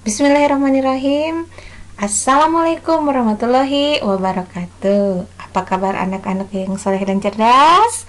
Bismillahirrahmanirrahim. Assalamualaikum warahmatullahi wabarakatuh. Apa kabar anak-anak yang soleh dan cerdas?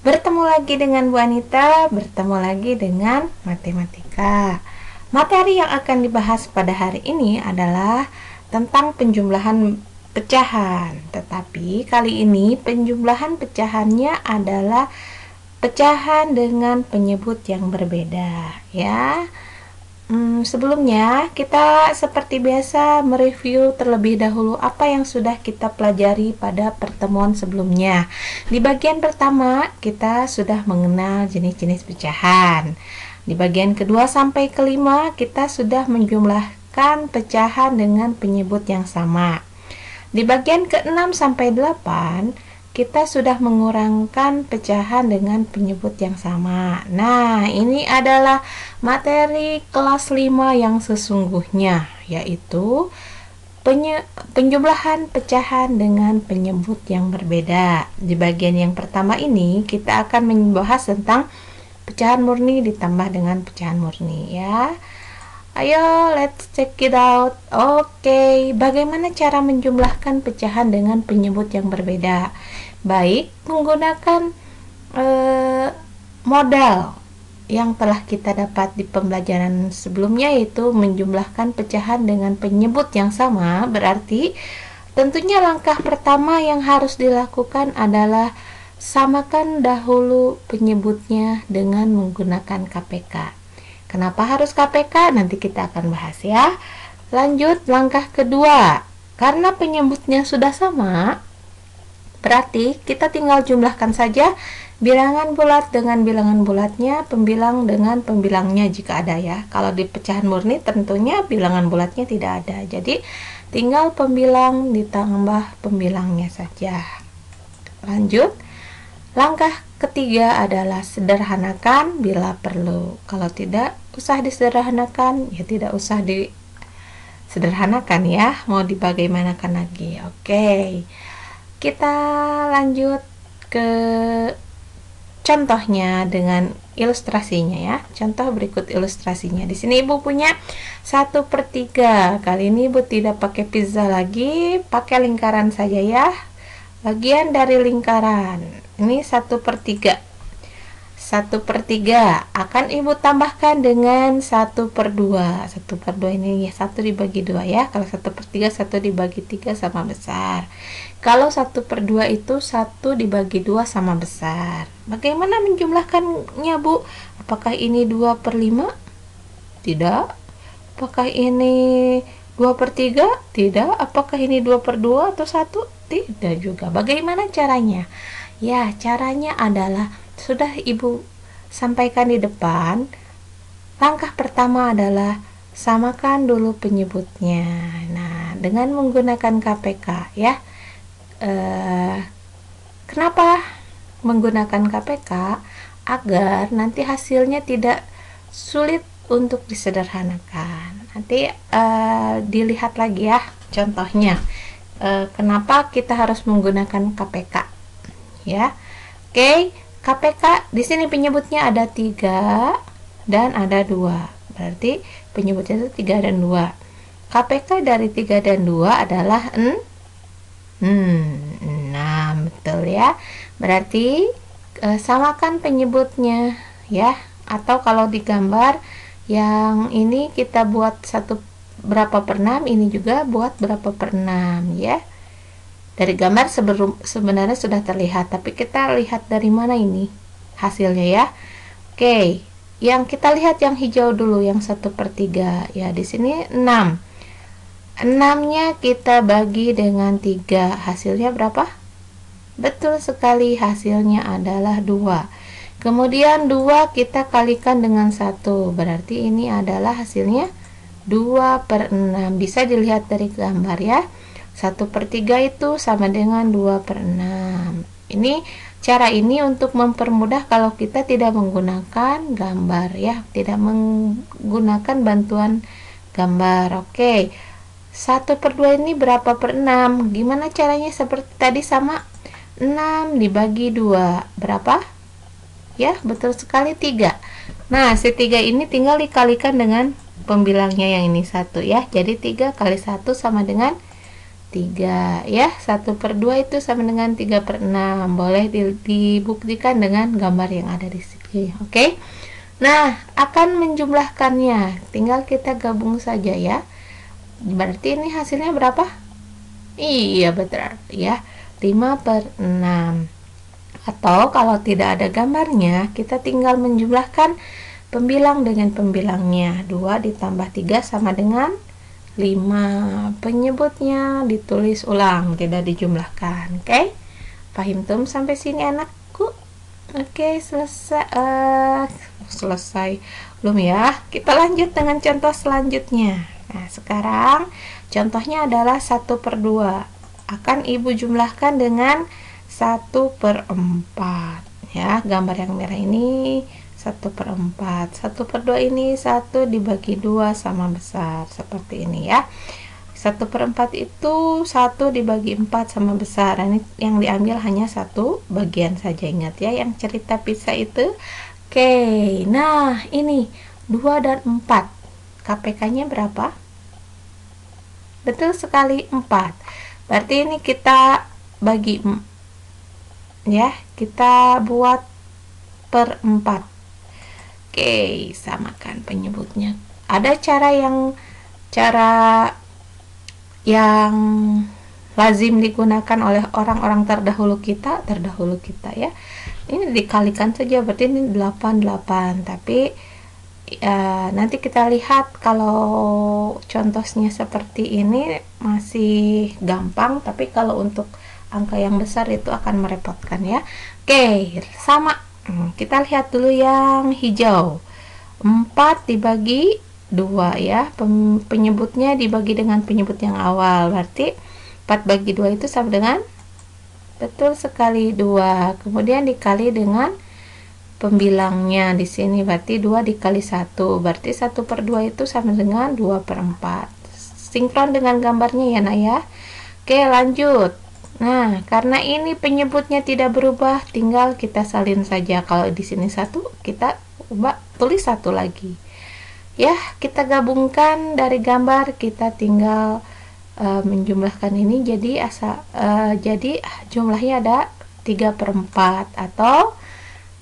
Bertemu lagi dengan Bu Anita, bertemu lagi dengan matematika. Materi yang akan dibahas pada hari ini adalah tentang penjumlahan pecahan. Tetapi kali ini penjumlahan pecahannya adalah pecahan dengan penyebut yang berbeda, ya. Sebelumnya kita seperti biasa mereview terlebih dahulu apa yang sudah kita pelajari pada pertemuan sebelumnya. Di bagian pertama kita sudah mengenal jenis-jenis pecahan. Di bagian kedua sampai kelima kita sudah menjumlahkan pecahan dengan penyebut yang sama. Di bagian ke-6 sampai 8 kita sudah mengurangkan pecahan dengan penyebut yang sama. Nah, ini adalah materi kelas 5 yang sesungguhnya, yaitu penjumlahan pecahan dengan penyebut yang berbeda. Di bagian yang pertama ini, kita akan membahas tentang pecahan murni ditambah dengan pecahan murni, ya. Ayo, let's check it out. Oke, bagaimana cara menjumlahkan pecahan dengan penyebut yang berbeda? Baik, menggunakan modal yang telah kita dapat di pembelajaran sebelumnya, yaitu menjumlahkan pecahan dengan penyebut yang sama. Berarti tentunya langkah pertama yang harus dilakukan adalah samakan dahulu penyebutnya dengan menggunakan KPK. Kenapa harus KPK? Nanti kita akan bahas, ya. Lanjut langkah kedua. Karena penyebutnya sudah sama, berarti kita tinggal jumlahkan saja bilangan bulat dengan bilangan bulatnya, pembilang dengan pembilangnya jika ada, ya. Kalau di pecahan murni tentunya bilangan bulatnya tidak ada. Jadi tinggal pembilang ditambah pembilangnya saja. Lanjut. Langkah ketiga adalah sederhanakan bila perlu. Kalau tidak usah disederhanakan, ya tidak usah disederhanakan, ya. Mau dibagaimanakan lagi. Oke. Kita lanjut ke contohnya dengan ilustrasinya, ya. Contoh berikut ilustrasinya. Di sini Ibu punya 1/3. Kali ini Ibu tidak pakai pizza lagi, pakai lingkaran saja, ya. Bagian dari lingkaran. Ini 1/3. 1/3 akan Ibu tambahkan dengan 1/2. 1/2 ini ya 1 dibagi 2, ya. Kalau 1/3 1 dibagi 3 sama besar. Kalau 1/2 itu 1 dibagi 2 sama besar. Bagaimana menjumlahkannya, Bu? Apakah ini 2/5? Tidak. Apakah ini 2/3? Tidak. Apakah ini 2/2 atau 1? Tidak juga. Bagaimana caranya? Ya, caranya adalah sudah Ibu sampaikan di depan. Langkah pertama adalah samakan dulu penyebutnya. Nah, dengan menggunakan KPK, ya. Kenapa menggunakan KPK? Agar nanti hasilnya tidak sulit untuk disederhanakan. Nanti dilihat lagi, ya, contohnya. Kenapa kita harus menggunakan KPK, ya. Oke, KPK di sini penyebutnya ada 3 dan ada 2. Berarti penyebutnya itu 3 dan 2. KPK dari 3 dan 2 adalah 6, betul, ya. Berarti samakan penyebutnya, ya. Atau kalau digambar yang ini kita buat berapa per 6, ini juga buat berapa per 6, ya. Dari gambar sebenarnya sudah terlihat, tapi kita lihat dari mana ini hasilnya, ya. Oke, yang kita lihat yang hijau dulu, yang 1/3, ya. Di sini 6. 6-nya kita bagi dengan 3, hasilnya berapa? Betul sekali, hasilnya adalah 2. Kemudian 2 kita kalikan dengan 1, berarti ini adalah hasilnya 2/6. Bisa dilihat dari gambar, ya. 1/3 itu sama dengan 2/6. Cara ini untuk mempermudah kalau kita tidak menggunakan gambar, ya. Tidak menggunakan bantuan gambar. Oke. 1/2 ini berapa per 6? Gimana caranya? Seperti tadi, sama 6 dibagi 2. Berapa? Ya, betul sekali, 3. Nah, si 3 ini tinggal dikalikan dengan pembilangnya yang ini 1 ya. Jadi 3 kali 1 sama dengan 3 ya. 1/2 itu sama dengan 3/6. Boleh dibuktikan dengan gambar yang ada di sini. Oke. Nah, akan menjumlahkannya. Tinggal kita gabung saja ya. Berarti ini hasilnya berapa? Iya, betul ya. 5/6. Atau kalau tidak ada gambarnya, kita tinggal menjumlahkan pembilang dengan pembilangnya. 2 ditambah 3 sama dengan 5. Penyebutnya ditulis ulang, tidak dijumlahkan. Oke? Paham tum sampai sini anakku? Oke, selesai. Belum ya? Kita lanjut dengan contoh selanjutnya. Nah, sekarang contohnya adalah 1/2. Akan ibu jumlahkan dengan 1/4 ya. Gambar yang merah ini 1/4. 1/2 ini 1 dibagi 2 sama besar seperti ini ya. 1/4 itu 1 dibagi 4 sama besar. Ini yang diambil hanya satu bagian saja, ingat ya yang cerita pizza itu. Oke, nah ini 2 dan 4 KPK-nya berapa? Betul sekali, 4. Berarti ini kita bagi ya, kita buat per 4. Oke, samakan penyebutnya. Ada cara yang lazim digunakan oleh orang-orang terdahulu kita ya. Ini dikalikan saja, berarti ini 8, tapi nanti kita lihat kalau contohnya seperti ini masih gampang, tapi kalau untuk angka yang besar itu akan merepotkan ya. Oke, sama. Kita lihat dulu yang hijau. 4 dibagi 2 ya. Penyebutnya dibagi dengan penyebut yang awal. Berarti 4 bagi 2 itu sama dengan, betul sekali, 2. Kemudian dikali dengan pembilangnya di sini, berarti 2 dikali 1. Berarti 1/2 itu sama dengan 2/4. Sinkron dengan gambarnya ya nak ya. Oke, lanjut. Nah, karena ini penyebutnya tidak berubah, tinggal kita salin saja. Kalau di sini 1, kita ubah tulis 1 lagi. Ya, kita gabungkan dari gambar, kita tinggal menjumlahkan ini jadi jumlahnya ada 3/4. Atau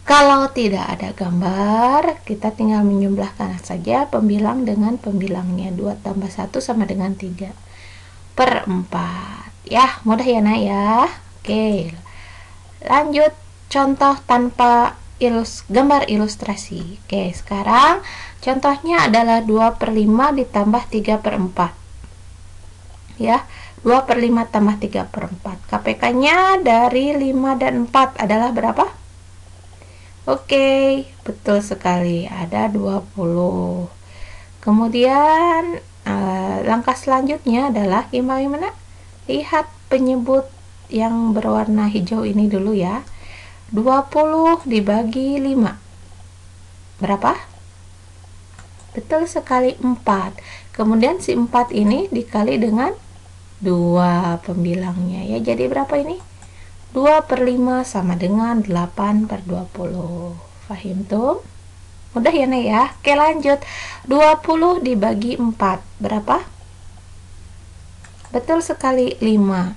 kalau tidak ada gambar, kita tinggal menjumlahkan saja pembilang dengan pembilangnya. 2 tambah 1 sama dengan 3/4. Ya, mudah ya nak ya. Oke, lanjut contoh tanpa gambar ilustrasi. Oke, sekarang contohnya adalah 2/5 ditambah 3/4 ya. 2/5 tambah 3/4. KPK-nya dari 5 dan 4 adalah berapa? Oke, betul sekali, ada 20. Kemudian langkah selanjutnya adalah gimana? Lihat penyebut yang berwarna hijau ini dulu ya. 20 dibagi 5 berapa? Betul sekali, 4. Kemudian si 4 ini dikali dengan 2 pembilangnya ya. Jadi berapa ini? 2/5 sama dengan 8/20. Fahim tuh? Mudah ya nih ya. Oke, lanjut. 20 dibagi 4 berapa? Betul sekali, 5.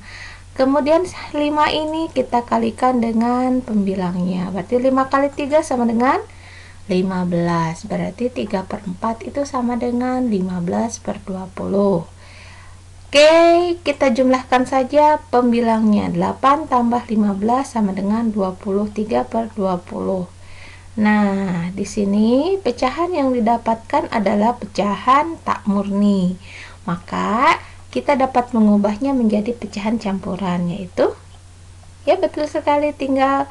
Kemudian 5 ini kita kalikan dengan pembilangnya. Berarti 5 kali 3 sama dengan 15. Berarti 3/4 itu sama dengan 15/20. Oke, kita jumlahkan saja pembilangnya. 8 tambah 15 sama dengan 23/20. Nah, di sini pecahan yang didapatkan adalah pecahan tak murni. Maka kita dapat mengubahnya menjadi pecahan campuran, yaitu ya betul sekali, tinggal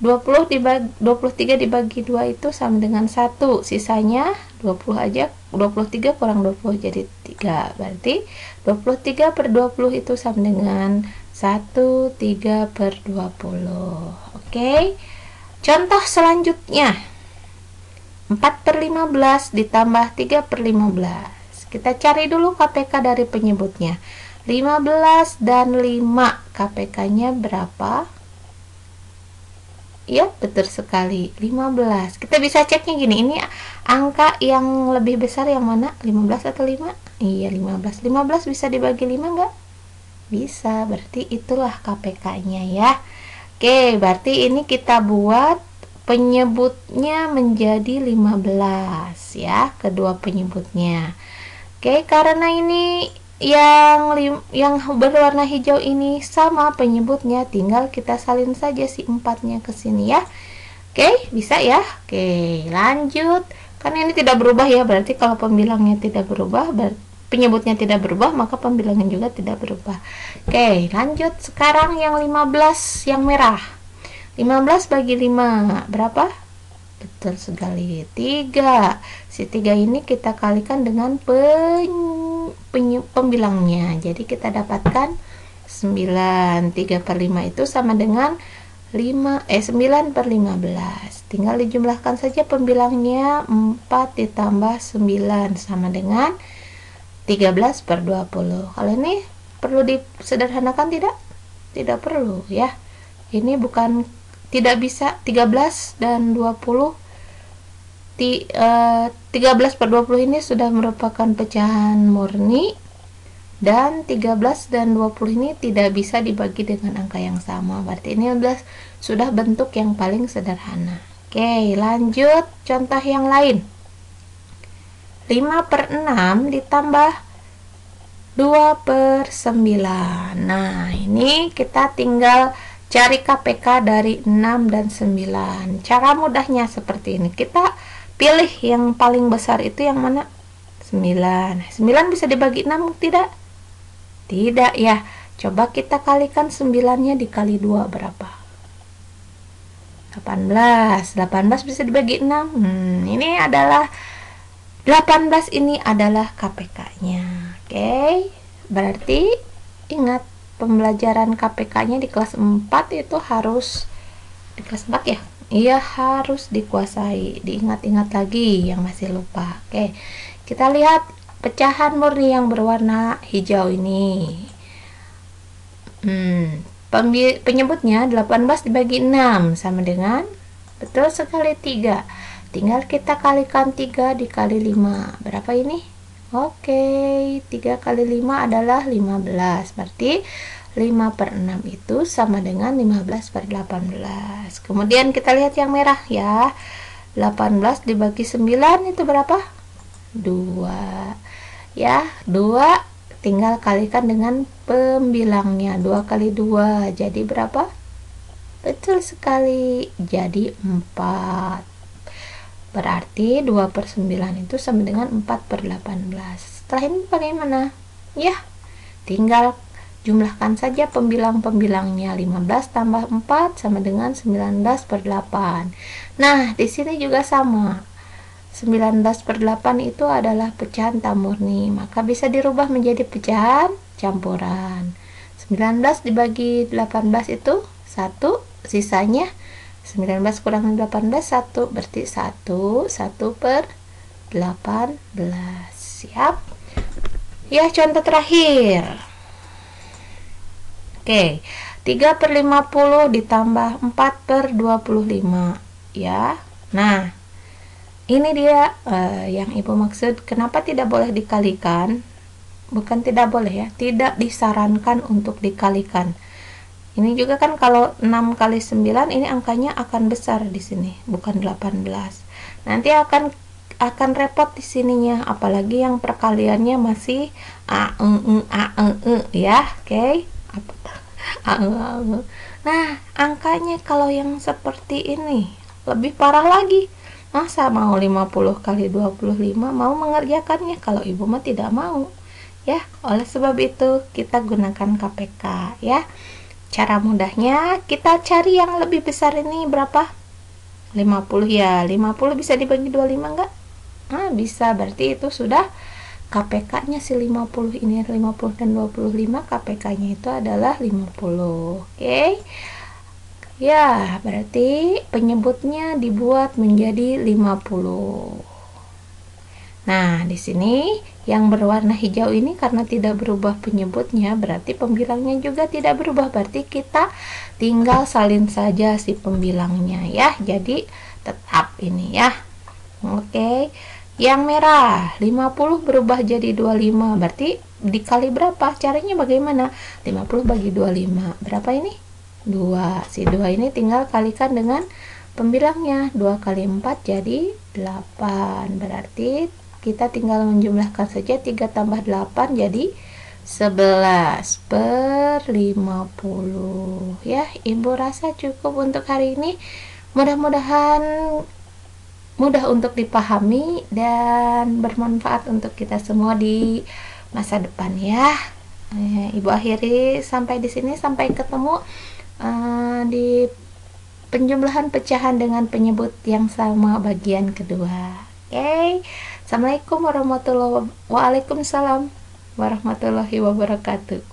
23 dibagi 2 itu sama dengan 1. Sisanya 20 aja, 23 kurang 20 jadi 3. Berarti 23/20 itu sama dengan 1/3/20. Oke. Contoh selanjutnya. 4/15 ditambah 3/15. Kita cari dulu KPK dari penyebutnya. 15 dan 5 KPK-nya berapa? Ya, betul sekali. 15. Kita bisa ceknya gini, ini angka yang lebih besar yang mana? 15 atau 5? Iya, 15. 15 bisa dibagi 5 enggak? Bisa, berarti itulah KPK-nya ya. Oke, berarti ini kita buat penyebutnya menjadi 15 ya, kedua penyebutnya. Oke, karena ini yang berwarna hijau ini sama penyebutnya, tinggal kita salin saja si 4-nya ke sini ya. Oke, bisa ya. Oke, lanjut. Karena ini tidak berubah ya, berarti kalau pembilangnya tidak berubah, penyebutnya tidak berubah, maka pembilangan juga tidak berubah. Oke, lanjut. Sekarang yang 15 yang merah. 15 bagi 5 berapa? Betul sekali, 3. Si 3 ini kita kalikan dengan pembilangnya. Jadi kita dapatkan 9. 3 per 5 itu sama dengan 9 per 15. Tinggal dijumlahkan saja pembilangnya, 4 ditambah 9 sama dengan 13 per 20. Kalau ini perlu disederhanakan tidak? Tidak perlu ya. Ini bukan, tidak bisa 13 dan 20. 13 per 20 ini sudah merupakan pecahan murni, dan 13 dan 20 ini tidak bisa dibagi dengan angka yang sama. Berarti ini sudah bentuk yang paling sederhana. Oke, lanjut contoh yang lain. 5 per 6 ditambah 2 per 9. Nah, ini kita tinggal cari KPK dari 6 dan 9. Cara mudahnya seperti ini. Kita pilih yang paling besar itu yang mana? 9. 9 bisa dibagi 6 tidak? Tidak ya. Coba kita kalikan 9-nya dikali 2 berapa? 18. 18 bisa dibagi 6. Ini adalah 18, ini adalah KPK-nya. Oke. Berarti ingat, pembelajaran KPK-nya di kelas 4 itu harus di kelas 4 ya? Iya, harus dikuasai. Diingat-ingat lagi yang masih lupa. Oke. Kita lihat pecahan murni yang berwarna hijau ini. Penyebutnya 18 dibagi 6 sama dengan, betul sekali, 3. Tinggal kita kalikan 3 dikali 5. Berapa ini? Oke, 3 kali 5 adalah 15. Berarti 5 per 6 itu sama dengan 15 per 18. Kemudian kita lihat yang merah ya. 18 dibagi 9 itu berapa? 2. Ya, 2 tinggal kalikan dengan pembilangnya. 2 kali 2 jadi berapa? Betul sekali, jadi 4. Berarti 2 per 9 itu sama dengan 4 per 18. Setelah ini bagaimana? Ya, tinggal jumlahkan saja pembilang-pembilangnya. 15 tambah 4 sama dengan 19 per 8. Nah, di sini juga sama. 19 per 8 itu adalah pecahan tak murni, maka bisa dirubah menjadi pecahan campuran. 19 dibagi 18 itu 1, sisanya 19 kurang 18, 1, berarti 1 per 18. Siap? Ya, contoh terakhir. Oke, 3 per 50 ditambah 4 per 25. Ya, nah, ini dia yang Ibu maksud. Kenapa tidak boleh dikalikan? Bukan tidak boleh ya, tidak disarankan untuk dikalikan. Ini juga kan kalau 6 kali 9 ini angkanya akan besar di sini, bukan 18. Nanti akan repot di sininya, apalagi yang perkaliannya masih ya, oke. Nah, angkanya kalau yang seperti ini lebih parah lagi. Masa mau 50 kali 25 mau mengerjakannya? Kalau Ibu mah tidak mau. Ya, oleh sebab itu kita gunakan KPK ya. Cara mudahnya kita cari yang lebih besar ini berapa? 50 ya. 50 bisa dibagi 25 enggak? Nah, bisa. Berarti itu sudah KPK-nya si 50 ini. 50 dan 25 KPK-nya itu adalah 50. Oke. Ya, berarti penyebutnya dibuat menjadi 50. Nah, di sini yang berwarna hijau ini karena tidak berubah penyebutnya, berarti pembilangnya juga tidak berubah. Berarti kita tinggal salin saja si pembilangnya ya. Jadi tetap ini ya. Oke. Yang merah 50 berubah jadi 25. Berarti dikali berapa? Caranya bagaimana? 50 bagi 25. Berapa ini? 2. Si 2 ini tinggal kalikan dengan pembilangnya. 2 kali 4 jadi 8. Berarti kita tinggal menjumlahkan saja. 3 tambah 8 jadi 11 per 50 ya. Ibu rasa cukup untuk hari ini. Mudah-mudahan mudah untuk dipahami dan bermanfaat untuk kita semua di masa depan ya. Ibu akhiri sampai di sini. Sampai ketemu di penjumlahan pecahan dengan penyebut yang sama bagian kedua. Oke. Assalamualaikum warahmatullahi wabarakatuh.